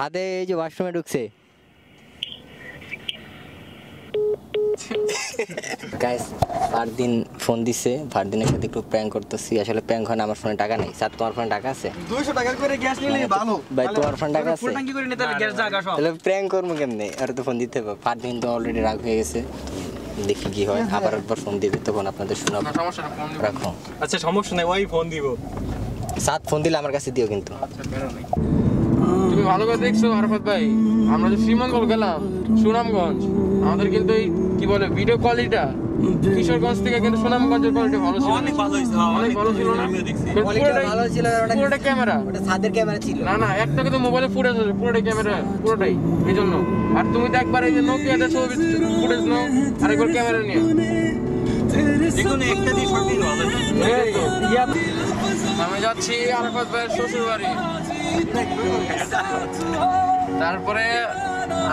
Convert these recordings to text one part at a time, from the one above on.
ছাদে এই যে ওয়াশরুমে ঢুকছে। গাইস ফারদিন ফোন দিছে, ফারদিনের সাথে একটু প্র্যাঙ্ক করতেছি। আসলে প্র্যাঙ্ক হয় না, আমার ফোনে টাকা নেই। স্যার তোমার ফোনে টাকা আছে? 200 টাকা করে গ্যাস নিলে ভালো ভাই, তোমার ফোনে টাকা আছে? ফুল ট্যাঙ্কি করে নিতে গ্যাস জায়গা সব। তাহলে প্র্যাঙ্ক করবো কেমনে? আর তো ফোন দিতে হবে। ফারদিন তো অলরেডি রাগ হয়ে গেছে, দেখি কি হয়। আবার একবার ফোন দিবে, তখন আপনাদের শোনাবো। সমস্যা না, ফোন রাখো। আচ্ছা সমস্যা নাই, ওই ফোন দিব। সাত ফোন দিলে আমার কাছে দিও কিন্তু। আচ্ছা বেরো নাই। তুমি ভালো করে দেখছো আরাফাত ভাই, আমরা যে শ্রীমঙ্গল গেলাম সুনামগঞ্জ, আমাদের কিন্তু এই কি বলে ভিডিও কোয়ালিটিটা কিশোরগঞ্জ থেকে কিন্তু সুনামগঞ্জের কোয়ালিটি ভালো ছিল। অনেক ভালো হইছে, অনেক ভালো ছিল না? আমিও দেখছি। ভালো ছিল, পুরোটা ক্যামেরা, ওটা ছাদের ক্যামেরা ছিল। না না একটা কিন্তু মোবাইলে ফুটেজ আছে, পুরোটাই ক্যামেরা, পুরোটাই এই জন্য। আর তুমি তো একবার এই যে নোকিয়াতে ছবি ফুটেজ নাও, আর একবার ক্যামেরা নিও, যেকোনো একটা দিয়ে সব দিন ভালো হইছে। এই তো। আমি যাচ্ছি আরাফাত ভাইয়ের শ্বশুর বাড়ি, তারপরে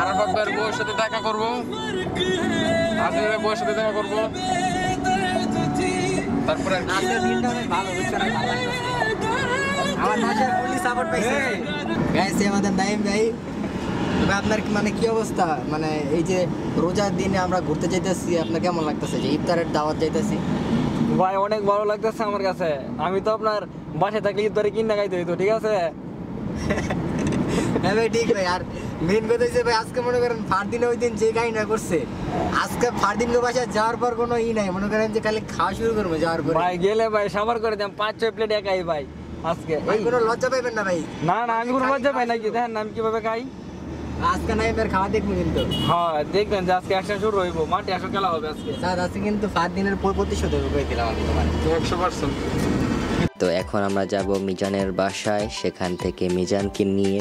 আরাফাত ভাইয়ের বউয়ের সাথে দেখা করবো, আজিজ ভাইয়ের বউয়ের সাথে দেখা করবো, তারপরে আর কি? আমার মাসের পুলিশ সাপোর্ট পাইছে। গাইস আমাদের নাইম ভাই, তবে আপনার মানে কি অবস্থা? মানে এই যে রোজার দিনে আমরা ঘুরতে যাইতেছি, আপনার কেমন লাগতেছে? যে ইফতারের দাওয়াত যাইতেছি। ভাই অনেক ভালো লাগতেছে আমার কাছে। আমি তো আপনার বাসায় থাকলে ইফতারে কিনা খাইতে হইতো, ঠিক আছে? হ্যাঁ ভাই ঠিক ভাই। আর মেন কথা হচ্ছে ভাই, আজকে মনে করেন ফারদিনে ওই দিন যে কাহিনা করছে, আজকে ফারদিনকে বাসায় যাওয়ার পর কোনো নাই, মনে করেন যে খালি খাওয়া শুরু করবো যাওয়ার পর। ভাই গেলে ভাই সাবার করে দিলাম 5-6 প্লেট একাই ভাই আজকে। ভাই কোনো লজ্জা পাইবেন না ভাই। না না, আমি কোনো লজ্জা পাই নাকি? দেখেন না আমি কিভাবে খাই। আজকে নাইমের খাওয়া দেখবো কিন্তু। হ্যাঁ দেখবেন যে আজকে অ্যাকশন শুরু হইব, মাঠে আসো খেলা হবে আজকে। স্যার আজকে কিন্তু ফারদিনের প্রতিশোধ হবে করে দিলাম আমি তোমার। 100%। তো এখন আমরা যাব মিজানের বাসায়, সেখান থেকে মিজানকে নিয়ে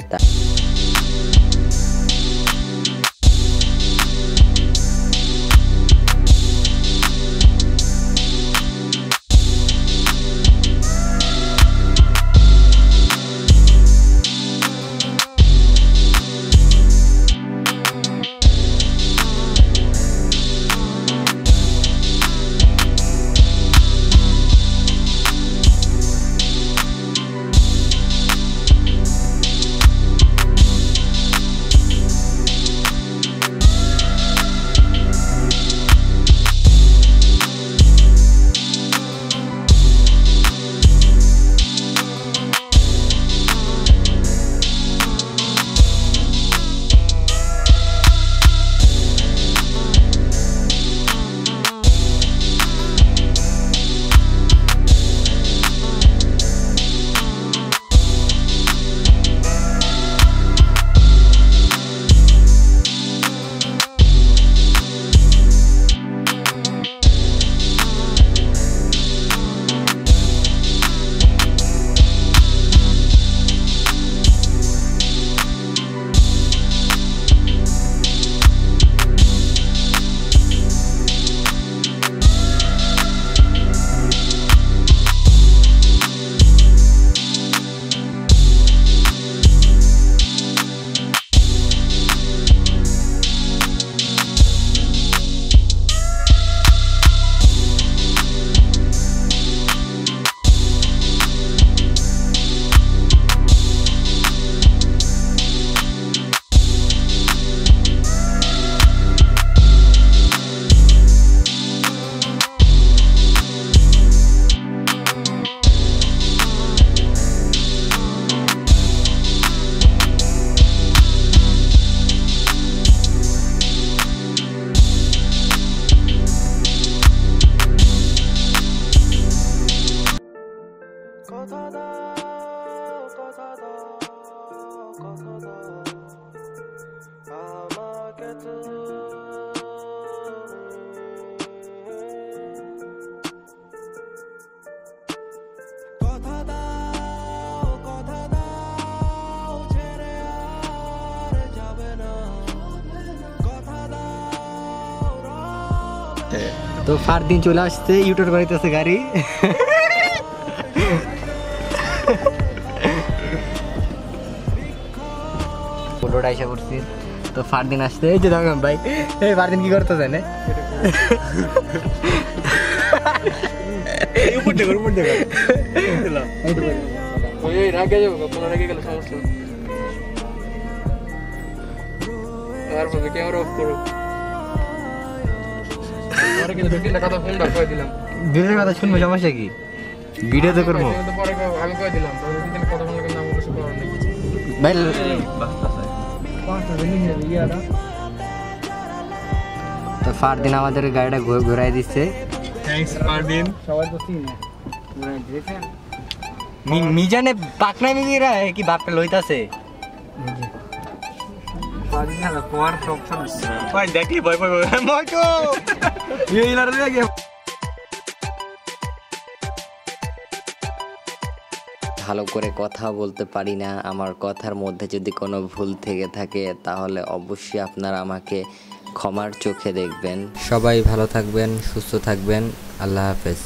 তো ফারদিন চলে আসছে, ইউটার করাইতেছে গাড়ি। ফটোটা এসে পড়ছি। তো ফারদিন আসছে, এই যে দেখেন ভাই, এই ফারদিন কি করতেছে না? তারপরে ক্যামেরা অফ করো। পরে কিন্তু ঢুকিলে কথা ফোনটা করে দিলাম। ভিডিওর কথা শুনবো, সমস্যা কি? ভিডিও তো করবো কিন্তু পরে আমি করে দিলাম, তবে কিন্তু কথা বললে কিন্তু আমার কিছু করার নেই। ভাই। তো ফারদিন আমাদের গাড়িটা ঘুরাই দিচ্ছে। থ্যাঙ্কস পারদিন। সবাই তো চিনে দেখেন মিজানে পাকনা মিরা কি বাপটা লইতাছে। ভাই দেখলি ভয় পাবে ময়কো ভালো করে কথা বলতে পারি না, আমার কথার মধ্যে যদি কোনো ভুল থেকে থাকে তাহলে অবশ্যই আপনারা আমাকে ক্ষমার চোখে দেখবেন। সবাই ভালো থাকবেন, সুস্থ থাকবেন, আল্লাহ হাফেজ।